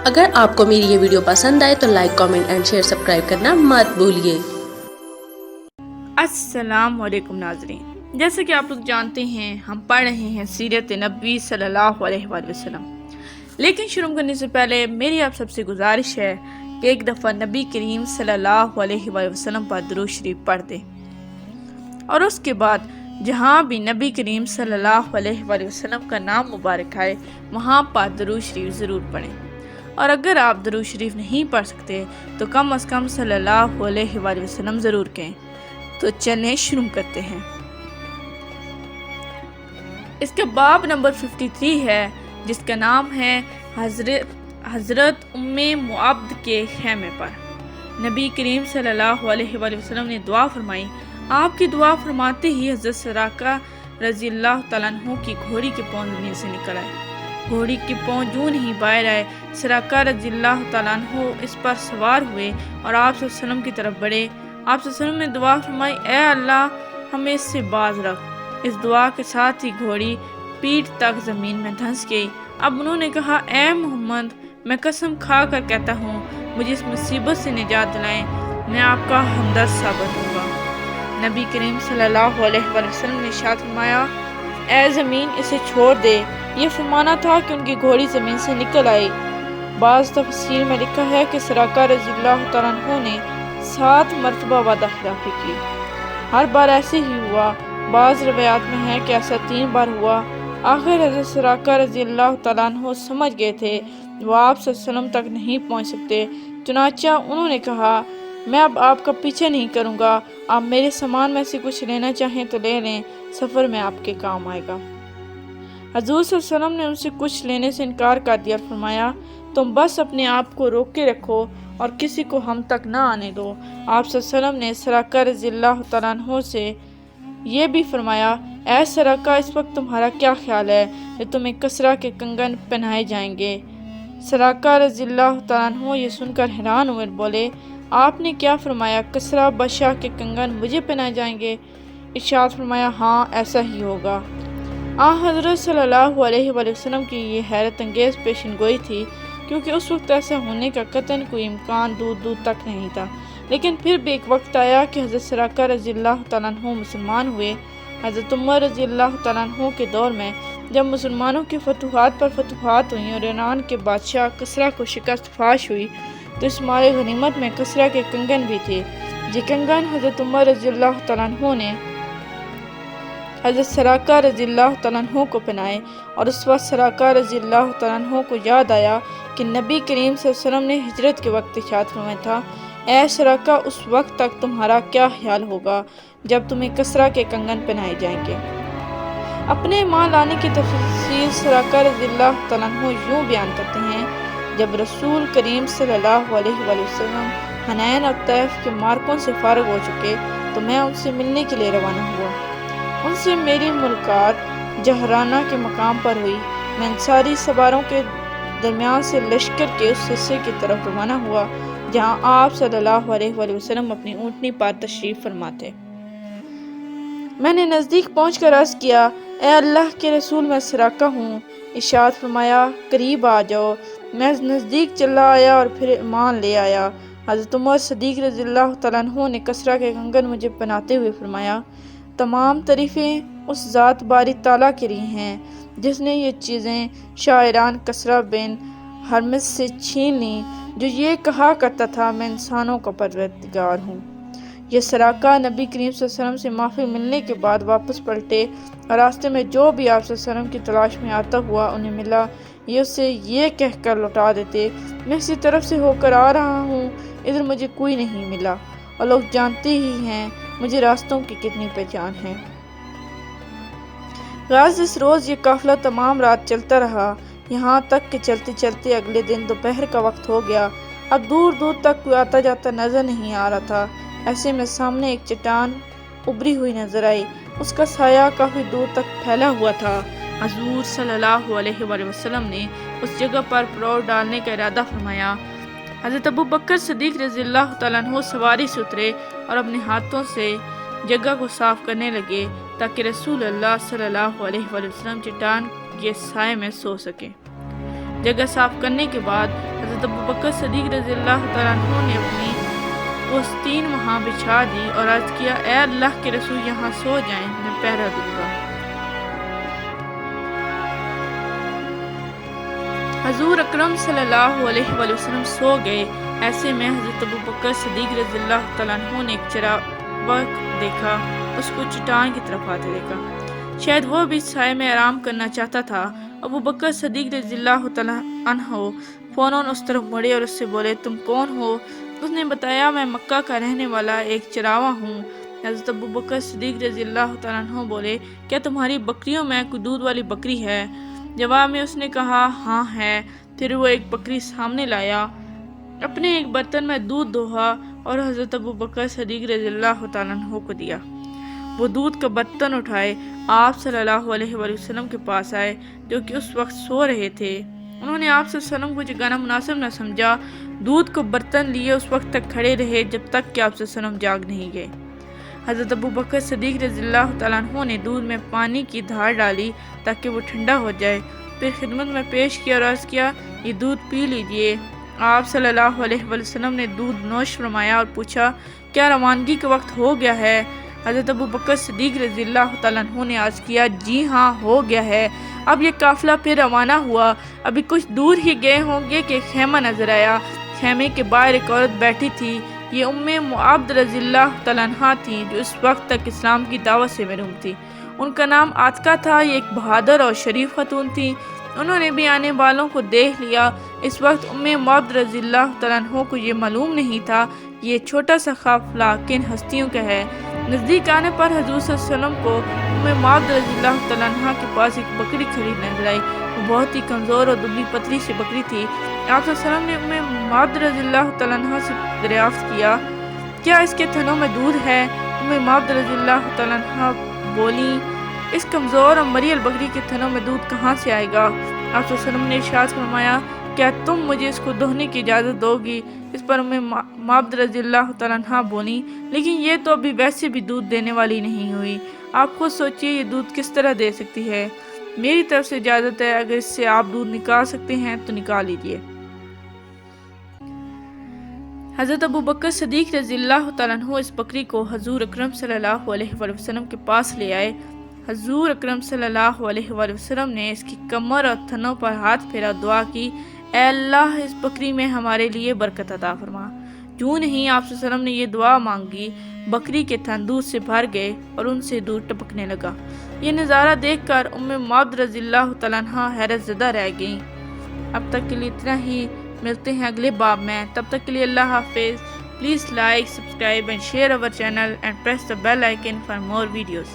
اگر آپ کو میری یہ ویڈیو پسند آئے تو like, comment and share, subscribe کرنا مت بھولیے۔ السلام علیکم ناظرین، جیسے کہ آپ لوگ جانتے ہیں ہم پڑھ رہے ہیں سیرت نبی صلی اللہ علیہ وآلہ وسلم، لیکن شروع کرنے سے پہلے میری آپ سب سے گزارش ہے کہ ایک دفعہ نبی کریم صلی اللہ علیہ وآلہ وسلم پر درود شریف پڑھ دیں، اور اس کے بعد جہاں بھی نبی کریم صلی اللہ علیہ وآلہ وسلم کا نام مبارک آئے وہاں پر درود شریف ضرور پڑھیں، اور اگر آپ درود شریف نہیں پڑھ سکتے تو کم از کم صلی اللہ علیہ وآلہ وسلم ضرور کہیں۔ تو چلیں شروع کرتے ہیں۔ اس کا باب نمبر 53 ہے، جس کا نام ہے حضرت ام معبد کے خیمے پر۔ نبی کریم صلی اللہ علیہ وآلہ وسلم نے دعا فرمائی۔ آپ کی دعا فرماتے ہی حضرت سراقہ رضی اللہ تعالیٰ عنہ کی گھوڑی کے پاؤں زمین سے نکل آئے۔ گھوڑی کے پاؤں جو نہیں باہر آئے، سراقہ رضی اللہ تعالیٰ عنہ اس پر سوار ہوئے اور آپ صلی اللہ علیہ وسلم کی طرف بڑھے۔ آپ صلی اللہ علیہ وسلم نے دعا فرمائی، اے اللہ ہمیں اس سے باز رکھ۔ اس دعا کے ساتھ ہی گھوڑی پیٹھ تک زمین میں دھنس گئی۔ اب انہوں نے کہا، اے محمد، میں قسم کھا کر کہتا ہوں مجھے اس مصیبت سے نجات دلائیں، میں آپ کا ہمدرد ثابت ہوں گا۔ نبی کریم صلی اللہ علیہ وآلہ وسلم نے ارشاد فرمایا، اے زمین اسے چھوڑ دے۔ یہ فرمانا تھا کہ ان کی گھوڑی زمین سے نکل آئی۔ بعض تفسیر میں لکھا ہے کہ سراقہ رضی اللہ تعالیٰ عنہ نے 7 مرتبہ وعدہ خلافی کی، ہر بار ایسے ہی ہوا۔ بعض روایات میں ہے کہ ایسا 3 بار ہوا۔ آخر حضرت سراقہ رضی اللہ تعالیٰ عنہ سمجھ گئے تھے وہ آپ صلی اللہ علیہ وسلم تک نہیں پہنچ سکتے، چنانچہ انہوں نے کہا، میں اب آپ کا پیچھے نہیں کروں گا، آپ میرے سامان میں سے کچھ لینا چاہیں تو لے لیں، سفر میں آپ کے کام آئے گا۔ حضور صلی اللہ علیہ وسلم نے ان سے کچھ لینے سے انکار کر دیا اور فرمایا، تم بس اپنے آپ کو روک کے رکھو اور کسی کو ہم تک نہ آنے دو۔ آپ صلی اللہ علیہ وسلم نے سراقہ رضی اللہ تعالیٰ عنہ سے یہ بھی فرمایا، اے سراقہ اس وقت تمہارا کیا خیال ہے کہ تمہیں کسریٰ کے کنگن پہنائے جائیں گے؟ سراقہ رضی اللہ تعالیٰ عنہ یہ سن کر حیران ہوئے، بولے، آپ نے کیا فرمایا؟ کسریٰ بادشاہ کے کنگن مجھے پہنائے جائیں گے؟ ارشاد فرمایا، ہاں ایسا ہی ہوگا۔ حضرت صلی اللہ علیہ وآلہ وسلم کی یہ حیرت انگیز پیشن گوئی تھی، کیونکہ اس وقت ایسا ہونے کا قطعاً کوئی امکان دور تک نہیں تھا، لیکن پھر بھی ایک وقت آیا کہ حضرت سراقہ رضی اللہ تعالیٰ عنہ مسلمان ہوئے۔ حضرت عمر رضی اللہ تعالیٰ عنہ کے دور میں جب مسلمانوں کی فتوحات پر فتوحات ہوئیں اور ایران کے بادشاہ کسریٰ کو شکست فاش ہوئی تو اس مال غنیمت میں کسریٰ کے کنگن بھی تھے۔ یہ کنگن حضرت عمر رضی اللہ تعالیٰ عنہ نے حضرت سراقہ رضی اللہ تعالیٰ عنہ کو پہنائے، اور اس وقت سراقہ رضی اللہ تعالیٰ عنہ کو یاد آیا کہ نبی کریم صلی اللہ علیہ وسلم نے ہجرت کے وقت ارشاد فرمایا تھا، اے سراقہ اس وقت تک تمہارا کیا خیال ہوگا جب تمہیں کسریٰ کے کنگن پہنائے جائیں گے؟ اپنے ایمان لانے کی تفصیل سراقہ رضی اللہ تعالیٰ عنہ یوں بیان کرتے ہیں، جب رسول کریم صلی اللہ علیہ وآلہ وسلم حنین اور طیف کے مارکوں سے فارغ ہو چکے تو میں ان سے ملنے کے لیے روانہ ہوا۔ ان سے میری ملاقات جہرانہ کے مقام پر ہوئی۔ میں انصاری سواروں کے درمیان سے لشکر کے اس حصے کی طرف روانہ ہوا جہاں آپ صلی اللہ علیہ وآلہ وسلم اپنی اونٹنی پر تشریف فرماتے۔ میں نے نزدیک پہنچ کر عرض کیا، اے اللہ کے رسول، میں سراقہ ہوں۔ ارشاد فرمایا، قریب آ جاؤ۔ میں نزدیک چلا آیا اور پھر ایمان لے آیا۔ حضرت عمر صدیق رضی اللہ تعالیٰ عنہ نے کسریٰ کے کنگن مجھے پہناتے ہوئے فرمایا، تمام تعریفیں اس ذات باری تعالیٰ کے لیے ہیں جس نے یہ چیزیں شاعران کسریٰ بن ہرمز سے چھین لیں، جو یہ کہا کرتا تھا، میں انسانوں کا پروردگار ہوں۔ یہ سراقہ نبی کریم صلی اللہ علیہ وسلم سے معافی ملنے کے بعد واپس پلٹے اور راستے میں جو بھی آپ صلی اللہ علیہ وسلم کی تلاش میں آتا ہوا انہیں ملا، یہ اسے یہ کہہ کر لوٹا دیتے، میں اسی طرف سے ہو کر آ رہا ہوں، ادھر مجھے کوئی نہیں ملا، اور لوگ جانتے ہی ہیں مجھے راستوں کی کتنی پہچان ہے۔ غرض اس روز یہ قافلہ تمام رات چلتا رہا، یہاں تک کہ چلتے چلتے اگلے دن دوپہر کا وقت ہو گیا۔ اب دور دور تک کوئی آتا جاتا نظر نہیں آ رہا تھا۔ ایسے میں سامنے ایک چٹان ابھری ہوئی نظر آئی، اس کا سایہ کافی دور تک پھیلا ہوا تھا۔ حضور صلی اللہ علیہ وآلہ وسلم نے اس جگہ پر پڑاؤ ڈالنے کا ارادہ فرمایا۔ حضرت ابوبکر صدیق رضی اللہ تعالیٰ عنہ سواری سے اترے اور اپنے ہاتھوں سے جگہ کو صاف کرنے لگے تاکہ رسول اللہ صلی اللہ علیہ وآلہ وسلم چٹان کے سائے میں سو سکے۔ جگہ صاف کرنے کے بعد حضرت ابوبکر صدیق رضی اللہ تعالیٰ عنہ نے اپنی پوستین وہاں بچھا دی اور عرض کیا اے اللہ کے رسول یہاں سو جائیں، میں پہرا دوں گا۔ حضور اکرم صلی اللہ علیہ وآلہ وسلم سو گئے۔ ایسے میں حضرت ابوبکر صدیق رضی اللہ تعالیٰ عنہ نے ایک چراغ دیکھا، اس کو چٹان کی طرف آتے دیکھا، شاید وہ بھی سائے میں آرام کرنا چاہتا تھا۔ ابوبکر صدیق رضی اللہ تعالیٰ عنہ فوراً اس طرف مڑے اور اس سے بولے تم کون ہو؟ اس نے بتایا میں مکہ کا رہنے والا ایک چراواں ہوں۔ حضرت ابوبکر صدیق رضی اللہ تعالیٰ عنہ بولے کیا تمہاری بکریوں میں کوئی دودھ والی بکری ہے؟ جواب میں اس نے کہا ہاں ہے۔ پھر وہ ایک بکری سامنے لایا، اپنے ایک برتن میں دودھ دوہا اور حضرت ابوبکر صدیق رضی اللہ تعالیٰ عنہ کو دیا۔ وہ دودھ کا برتن اٹھائے آپ صلی اللہ علیہ وآلہ وسلم کے پاس آئے جو کہ اس وقت سو رہے تھے۔ انہوں نے آپ صلی اللہ علیہ وسلم کو جگانا مناسب نہ سمجھا، دودھ کو برتن لیے اس وقت تک کھڑے رہے جب تک کہ آپ صلی اللہ علیہ وسلم جاگ نہیں گئے۔ حضرت ابوبکر صدیق رضی اللہ تعالیٰ عنہ نے دودھ میں پانی کی دھار ڈالی تاکہ وہ ٹھنڈا ہو جائے، پھر خدمت میں پیش کیا اور عرض کیا یہ دودھ پی لیجئے۔ آپ صلی اللہ علیہ وآلہ وسلم نے دودھ نوش فرمایا اور پوچھا کیا روانگی کا وقت ہو گیا ہے؟ حضرت ابوبکر صدیق رضی اللہ تعالیٰ عنہ نے عرض کیا جی ہاں ہو گیا ہے۔ اب یہ قافلہ پھر روانہ ہوا، ابھی کچھ دور ہی گئے ہوں گے کہ خیمہ نظر آیا۔ خیمے کے باہر ایک عورت بیٹھی تھی، یہ معبد رضی اللہ تعالیٰ عنہ تھی جو اس وقت تک اسلام کی دعوت سے محروم تھی۔ ان کا نام عاتقہ تھا، یہ ایک بہادر اور شریف خاتون تھی۔ انہوں نے بھی آنے والوں کو دیکھ لیا۔ اس وقت معبد رضی اللہ تعالیٰ عنہ کو یہ معلوم نہیں تھا کہ یہ چھوٹا سا قافلہ کن ہستیوں کا ہے۔ نزدیک آنے پر حضور صلی اللہ علیہ وسلم کو معبد رضی اللہ تعالیٰ عنہ کے پاس ایک بکری کھڑی نظر آئی۔ وہ بہت ہی کمزور اور دبلی پتلی سی بکری تھی۔ آپ صلی اللہ علیہ وسلم نے معبد رضی اللہ تعالیٰ عنہ سے دریافت کیا کیا اس کے تھنوں میں دودھ ہے؟ معبد رضی اللہ تعالیٰ عنہ بولی اس کمزور اور مریل بکری کے تھنوں میں دودھ کہاں سے آئے گا؟ آپ صلی اللہ علیہ وسلم نے ارشاد فرمایا کیا تم مجھے اس کو دہنے کی اجازت دو گی؟ اس پر معبد رضی اللہ تعالیٰ عنہ بولی لیکن یہ تو ابھی ویسے بھی دودھ دینے والی نہیں ہوئی، آپ خود سوچئے یہ دودھ کس طرح دے سکتی ہے؟ میری طرف سے اجازت ہے، اگر اس سے آپ دودھ نکال سکتے ہیں تو نکال لیجئے۔ حضرت ابوبکر صدیق رضی اللہ تعالیٰ عنہ اس بکری کو حضور اکرم صلی اللہ علیہ وآلہ وسلم کے پاس لے آئے۔ حضور اکرم صلی اللہ علیہ وآلہ وسلم نے اس کی کمر اور تھنوں پر ہاتھ پھیرا، دعا کی اے اللہ اس بکری میں ہمارے لیے برکت عطا فرما۔ جو نہیں آپ صلی اللہ علیہ وسلم نے یہ دعا مانگی، بکری کے تھن دودھ سے بھر گئے اور ان سے دودھ ٹپکنے لگا۔ یہ نظارہ دیکھ کر معبد رضی اللہ تعالیٰ عنہ حیرت زدہ رہ گئیں۔ اب تک کے لیے اتنا ہی، ملتے ہیں اگلے باب میں، تب تک کے لیے اللہ حافظ۔ Please like, subscribe and share our channel and press the bell icon for more videos.